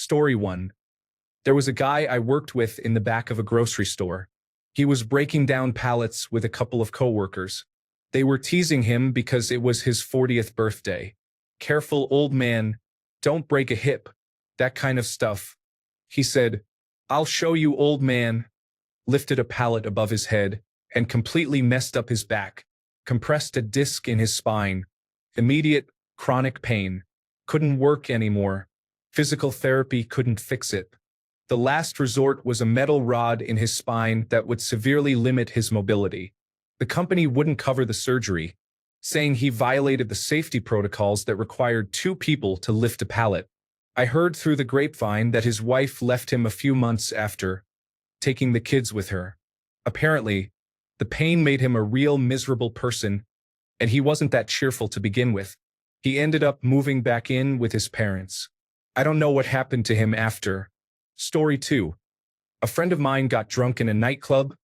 Story 1. There was a guy I worked with in the back of a grocery store. He was breaking down pallets with a couple of coworkers. They were teasing him because it was his 40th birthday. "Careful, old man. Don't break a hip." That kind of stuff. He said, "I'll show you, old man," lifted a pallet above his head, and completely messed up his back, compressed a disc in his spine. Immediate, chronic pain. Couldn't work anymore. Physical therapy couldn't fix it. The last resort was a metal rod in his spine that would severely limit his mobility. The company wouldn't cover the surgery, saying he violated the safety protocols that required 2 people to lift a pallet. I heard through the grapevine that his wife left him a few months after, taking the kids with her. Apparently, the pain made him a real miserable person, and he wasn't that cheerful to begin with. He ended up moving back in with his parents. I don't know what happened to him after. Story 2. A friend of mine got drunk in a nightclub,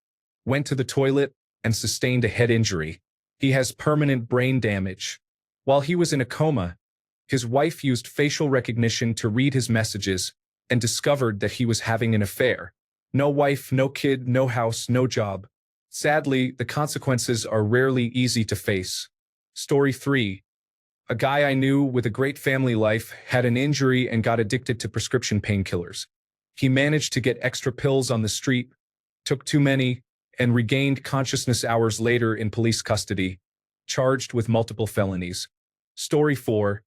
went to the toilet, and sustained a head injury. He has permanent brain damage. While he was in a coma, his wife used facial recognition to read his messages and discovered that he was having an affair. No wife, no kid, no house, no job. Sadly, the consequences are rarely easy to face. Story 3. A guy I knew with a great family life had an injury and got addicted to prescription painkillers. He managed to get extra pills on the street, took too many, and regained consciousness hours later in police custody, charged with multiple felonies. Story 4.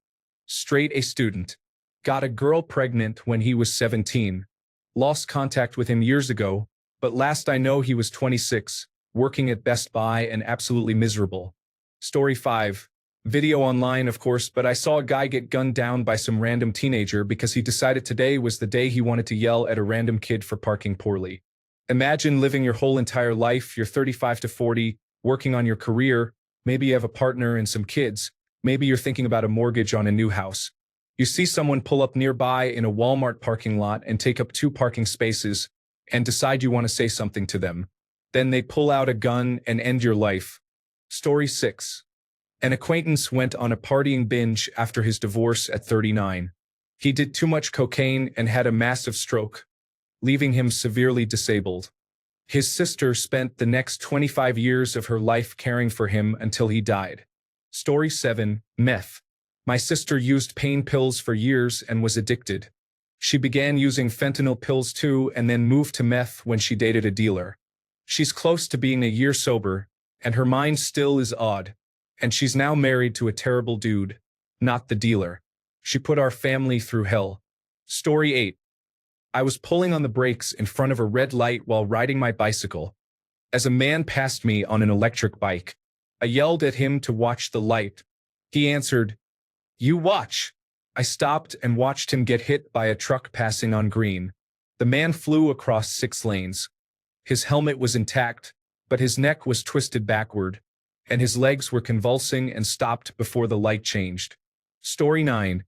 Straight A student. Got a girl pregnant when he was 17. Lost contact with him years ago, but last I know he was 26, working at Best Buy and absolutely miserable. Story 5. Video online, of course, but I saw a guy get gunned down by some random teenager because he decided today was the day he wanted to yell at a random kid for parking poorly. Imagine living your whole entire life, you're 35 to 40, working on your career, maybe you have a partner and some kids, maybe you're thinking about a mortgage on a new house. You see someone pull up nearby in a Walmart parking lot and take up 2 parking spaces and decide you want to say something to them. Then they pull out a gun and end your life. Story 6. An acquaintance went on a partying binge after his divorce at 39. He did too much cocaine and had a massive stroke, leaving him severely disabled. His sister spent the next 25 years of her life caring for him until he died. Story 7. Meth. My sister used pain pills for years and was addicted. She began using fentanyl pills too and then moved to meth when she dated a dealer. She's close to being a year sober, and her mind still is odd. And she's now married to a terrible dude, not the dealer. She put our family through hell. Story 8. I was pulling on the brakes in front of a red light while riding my bicycle. As a man passed me on an electric bike, I yelled at him to watch the light. He answered, "You watch." I stopped and watched him get hit by a truck passing on green. The man flew across 6 lanes. His helmet was intact, but his neck was twisted backward, and his legs were convulsing and stopped before the light changed. Story 9.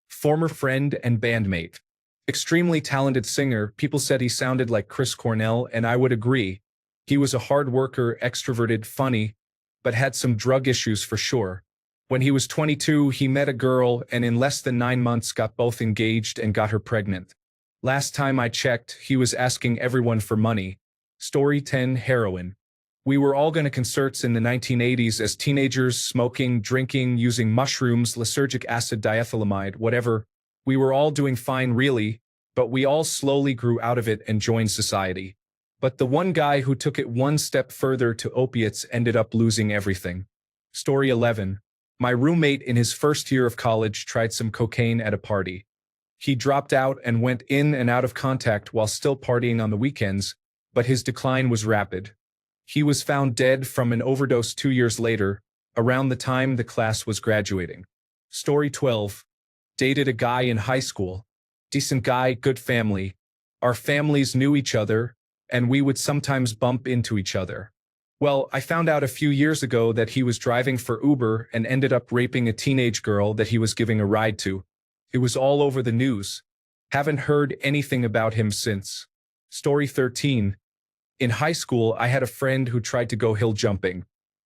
Former friend and bandmate. Extremely talented singer, people said he sounded like Chris Cornell, and I would agree. He was a hard worker, extroverted, funny, but had some drug issues for sure. When he was 22, he met a girl and in less than 9 months got both engaged and got her pregnant. Last time I checked, he was asking everyone for money. Story 10. Heroin. We were all going to concerts in the 1980s as teenagers, smoking, drinking, using mushrooms, lysergic acid, diethylamide, whatever. We were all doing fine really, but we all slowly grew out of it and joined society. But the one guy who took it one step further to opiates ended up losing everything. Story 11. My roommate in his first year of college tried some cocaine at a party. He dropped out and went in and out of contact while still partying on the weekends, but his decline was rapid. He was found dead from an overdose 2 years later, around the time the class was graduating. Story 12. Dated a guy in high school. Decent guy, good family. Our families knew each other, and we would sometimes bump into each other. Well, I found out a few years ago that he was driving for Uber and ended up raping a teenage girl that he was giving a ride to. It was all over the news. Haven't heard anything about him since. Story 13. In high school, I had a friend who tried to go hill jumping.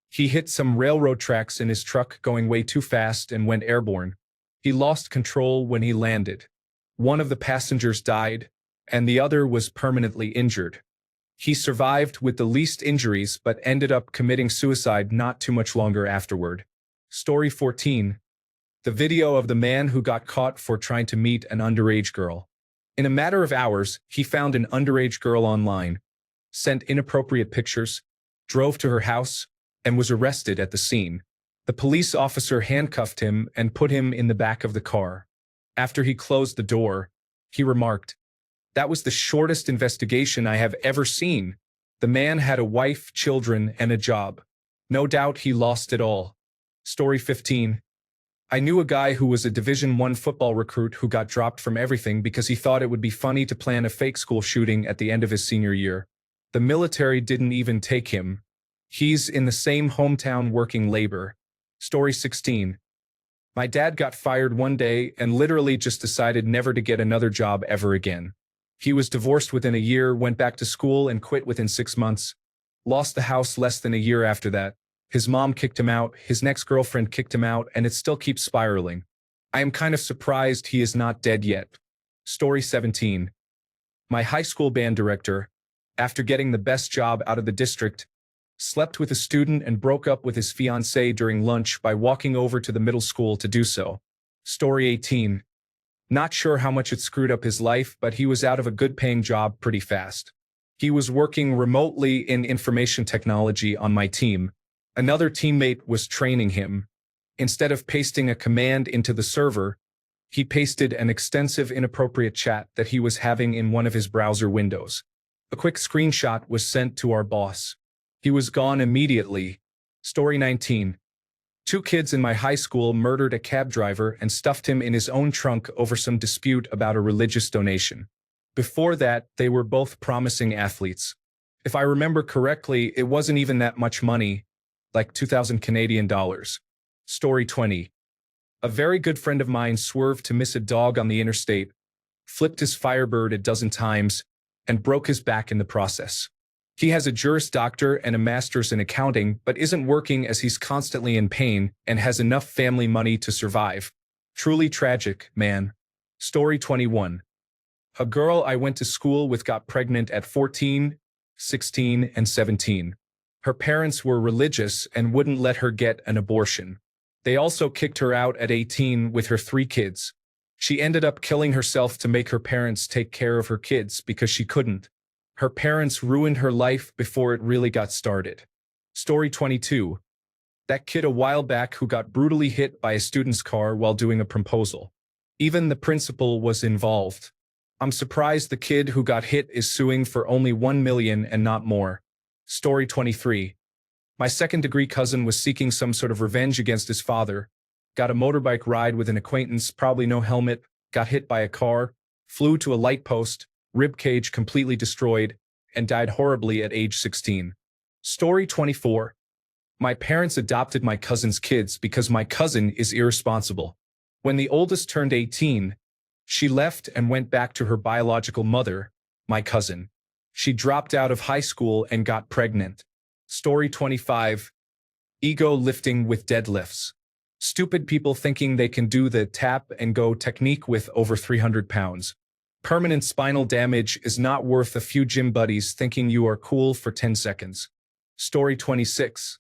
He hit some railroad tracks in his truck going way too fast and went airborne. He lost control when he landed. One of the passengers died, and the other was permanently injured. He survived with the least injuries but ended up committing suicide not too much longer afterward. Story 14. The video of the man who got caught for trying to meet an underage girl. In a matter of hours, he found an underage girl online, sent inappropriate pictures, drove to her house, and was arrested at the scene. The police officer handcuffed him and put him in the back of the car. After he closed the door, he remarked, "That was the shortest investigation I have ever seen. The man had a wife, children, and a job. No doubt he lost it all." Story 15. I knew a guy who was a Division I football recruit who got dropped from everything because he thought it would be funny to plan a fake school shooting at the end of his senior year. The military didn't even take him. He's in the same hometown working labor. Story 16. My dad got fired one day and literally just decided never to get another job ever again. He was divorced within a year, went back to school and quit within 6 months. Lost the house less than a year after that. His mom kicked him out, his next girlfriend kicked him out, and it still keeps spiraling. I am kind of surprised he is not dead yet. Story 17. My high school band director, after getting the best job out of the district, slept with a student and broke up with his fiancée during lunch by walking over to the middle school to do so. Story 18. Not sure how much it screwed up his life, but he was out of a good-paying job pretty fast. He was working remotely in information technology on my team. Another teammate was training him. Instead of pasting a command into the server, he pasted an extensive inappropriate chat that he was having in one of his browser windows. A quick screenshot was sent to our boss. He was gone immediately. Story 19. 2 kids in my high school murdered a cab driver and stuffed him in his own trunk over some dispute about a religious donation. Before that, they were both promising athletes. If I remember correctly, it wasn't even that much money, like 2,000 Canadian dollars. Story 20. A very good friend of mine swerved to miss a dog on the interstate, flipped his Firebird a dozen times, and broke his back in the process. He has a Juris Doctor and a master's in accounting, but isn't working as he's constantly in pain and has enough family money to survive. Truly tragic, man. Story 21. A girl I went to school with got pregnant at 14, 16, and 17. Her parents were religious and wouldn't let her get an abortion. They also kicked her out at 18 with her 3 kids. She ended up killing herself to make her parents take care of her kids because she couldn't. Her parents ruined her life before it really got started. Story 22. That kid a while back who got brutally hit by a student's car while doing a proposal. Even the principal was involved. I'm surprised the kid who got hit is suing for only $1 million and not more. Story 23. My second-degree cousin was seeking some sort of revenge against his father, got a motorbike ride with an acquaintance, probably no helmet, got hit by a car, flew to a light post, rib cage completely destroyed, and died horribly at age 16. Story 24. My parents adopted my cousin's kids because my cousin is irresponsible. When the oldest turned 18, she left and went back to her biological mother, my cousin. She dropped out of high school and got pregnant. Story 25. Ego lifting with deadlifts. Stupid people thinking they can do the tap and go technique with over 300 pounds. Permanent spinal damage is not worth a few gym buddies thinking you are cool for 10 seconds. Story 26.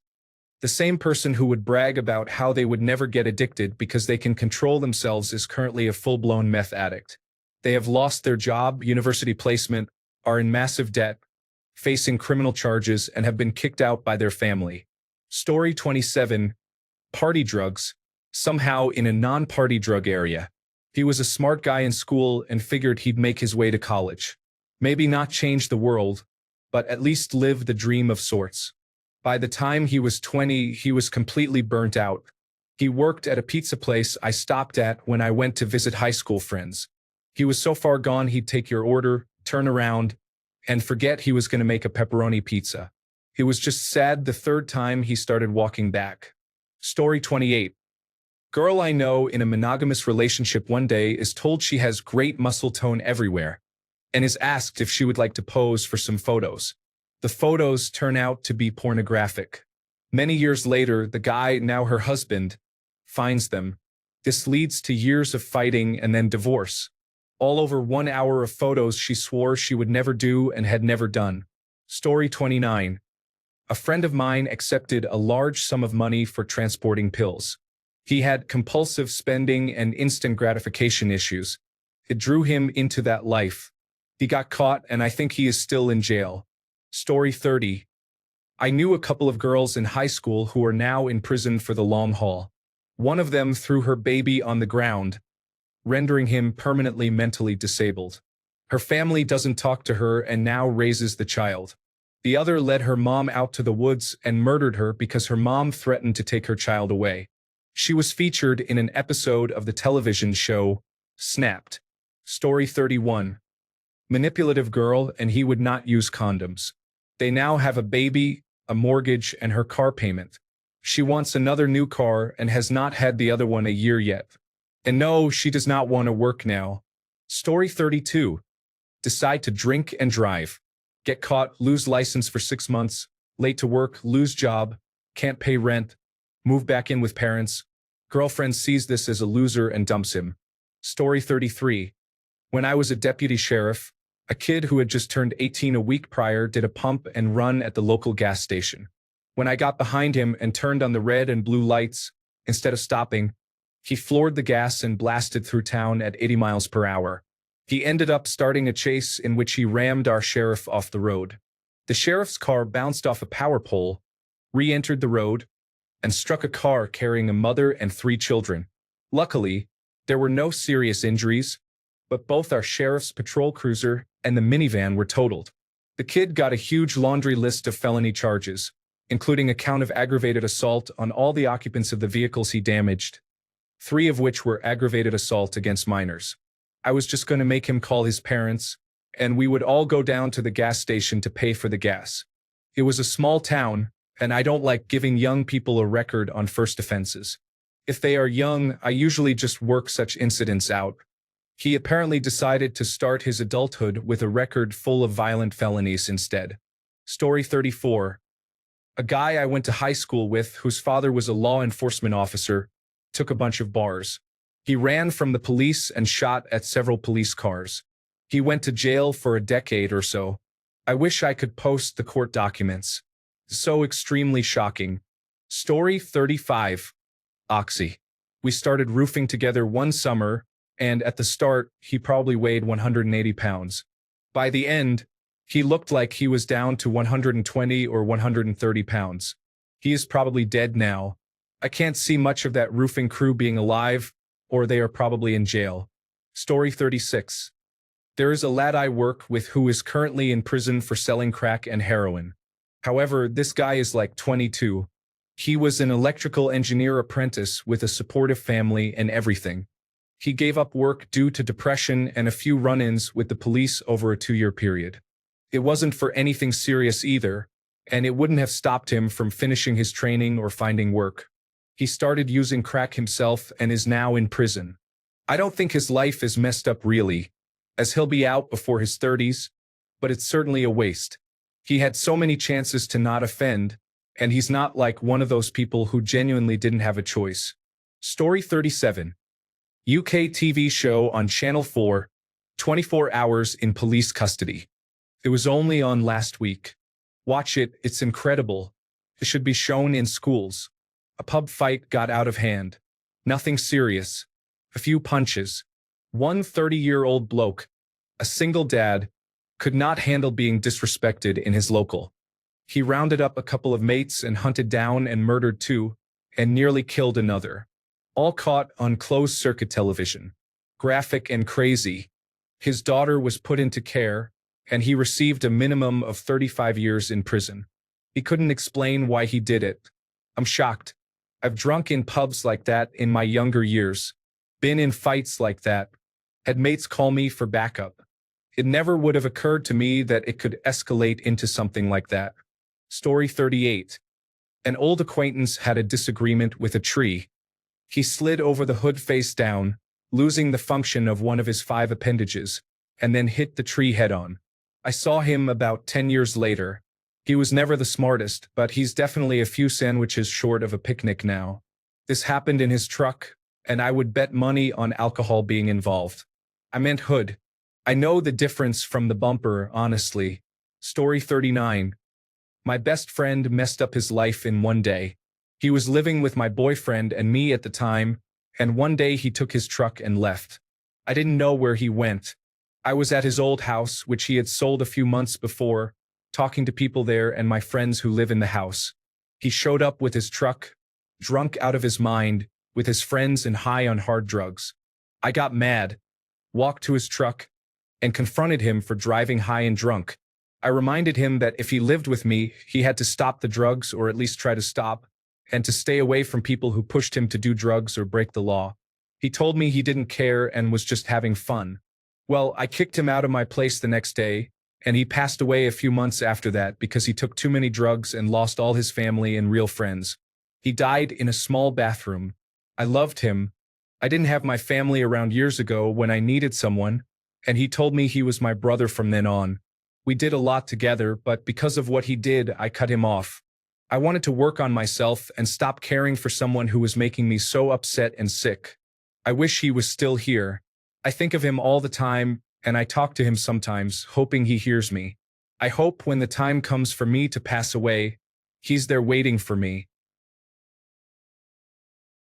The same person who would brag about how they would never get addicted because they can control themselves is currently a full-blown meth addict. They have lost their job, university placement, are in massive debt, facing criminal charges, and have been kicked out by their family. Story 27. Party drugs. Somehow in a non-party drug area. He was a smart guy in school and figured he'd make his way to college. Maybe not change the world, but at least live the dream of sorts. By the time he was 20, he was completely burnt out. He worked at a pizza place I stopped at when I went to visit high school friends. He was so far gone he'd take your order, turn around, and forget he was going to make a pepperoni pizza. He was just sad the 3rd time he started walking back. Story 28. Girl I know in a monogamous relationship one day is told she has great muscle tone everywhere, and is asked if she would like to pose for some photos. The photos turn out to be pornographic. Many years later, the guy, now her husband, finds them. This leads to years of fighting and then divorce. All over 1 hour of photos she swore she would never do and had never done. Story 29. A friend of mine accepted a large sum of money for transporting pills. He had compulsive spending and instant gratification issues. It drew him into that life. He got caught and I think he is still in jail. Story 30. I knew a couple of girls in high school who are now in prison for the long haul. One of them threw her baby on the ground, rendering him permanently mentally disabled. Her family doesn't talk to her and now raises the child. The other led her mom out to the woods and murdered her because her mom threatened to take her child away. She was featured in an episode of the television show Snapped. Story 31. Manipulative girl and he would not use condoms. They now have a baby, a mortgage, and her car payment. She wants another new car and has not had the other one a year yet. And no, she does not want to work now. Story 32. Decide to drink and drive. Get caught, lose license for 6 months, late to work, lose job, can't pay rent, move back in with parents. Girlfriend sees this as a loser and dumps him. Story 33. When I was a deputy sheriff, a kid who had just turned 18 a week prior did a pump and run at the local gas station. When I got behind him and turned on the red and blue lights, instead of stopping, he floored the gas and blasted through town at 80 miles per hour. He ended up starting a chase in which he rammed our sheriff off the road. The sheriff's car bounced off a power pole, re-entered the road, and struck a car carrying a mother and 3 children. Luckily, there were no serious injuries, but both our sheriff's patrol cruiser and the minivan were totaled. The kid got a huge laundry list of felony charges, including a count of aggravated assault on all the occupants of the vehicles he damaged, 3 of which were aggravated assault against minors. I was just going to make him call his parents, and we would all go down to the gas station to pay for the gas. It was a small town, and I don't like giving young people a record on first offenses. If they are young, I usually just work such incidents out. He apparently decided to start his adulthood with a record full of violent felonies instead. Story 34. A guy I went to high school with, whose father was a law enforcement officer, took a bunch of bars. He ran from the police and shot at several police cars. He went to jail for a decade or so. I wish I could post the court documents. So extremely shocking. Story 35. Oxy. We started roofing together one summer, and at the start, he probably weighed 180 pounds. By the end, he looked like he was down to 120 or 130 pounds. He is probably dead now. I can't see much of that roofing crew being alive, or they are probably in jail. Story 36. There is a lad I work with who is currently in prison for selling crack and heroin. However, this guy is like 22. He was an electrical engineer apprentice with a supportive family and everything. He gave up work due to depression and a few run-ins with the police over a 2-year period. It wasn't for anything serious either, and it wouldn't have stopped him from finishing his training or finding work. He started using crack himself and is now in prison. I don't think his life is messed up really, as he'll be out before his 30s, but it's certainly a waste. He had so many chances to not offend, and he's not like one of those people who genuinely didn't have a choice. Story 37. UK TV show on Channel 4, 24 hours in police custody. It was only on last week. Watch it, it's incredible. It should be shown in schools. A pub fight got out of hand. Nothing serious. A few punches. One 30-year-old bloke, a single dad, could not handle being disrespected in his local. He rounded up a couple of mates and hunted down and murdered 2, and nearly killed another. All caught on closed-circuit television. Graphic and crazy. His daughter was put into care, and he received a minimum of 35 years in prison. He couldn't explain why he did it. I'm shocked. I've drunk in pubs like that in my younger years, been in fights like that, had mates call me for backup. It never would have occurred to me that it could escalate into something like that. Story 38. An old acquaintance had a disagreement with a tree. He slid over the hood face down, losing the function of one of his 5 appendages, and then hit the tree head-on. I saw him about 10 years later. He was never the smartest, but he's definitely a few sandwiches short of a picnic now. This happened in his truck, and I would bet money on alcohol being involved. I meant hood. I know the difference from the bumper, honestly. Story 39. My best friend messed up his life in one day. He was living with my boyfriend and me at the time, and one day he took his truck and left. I didn't know where he went. I was at his old house, which he had sold a few months before, talking to people there and my friends who live in the house. He showed up with his truck, drunk out of his mind, with his friends and high on hard drugs. I got mad, walked to his truck, and confronted him for driving high and drunk. I reminded him that if he lived with me, he had to stop the drugs or at least try to stop, and to stay away from people who pushed him to do drugs or break the law. He told me he didn't care and was just having fun. Well, I kicked him out of my place the next day, and he passed away a few months after that because he took too many drugs and lost all his family and real friends. He died in a small bathroom. I loved him. I didn't have my family around years ago when I needed someone, and he told me he was my brother from then on. We did a lot together, but because of what he did, I cut him off. I wanted to work on myself and stop caring for someone who was making me so upset and sick. I wish he was still here. I think of him all the time, and I talk to him sometimes, hoping he hears me. I hope when the time comes for me to pass away, he's there waiting for me.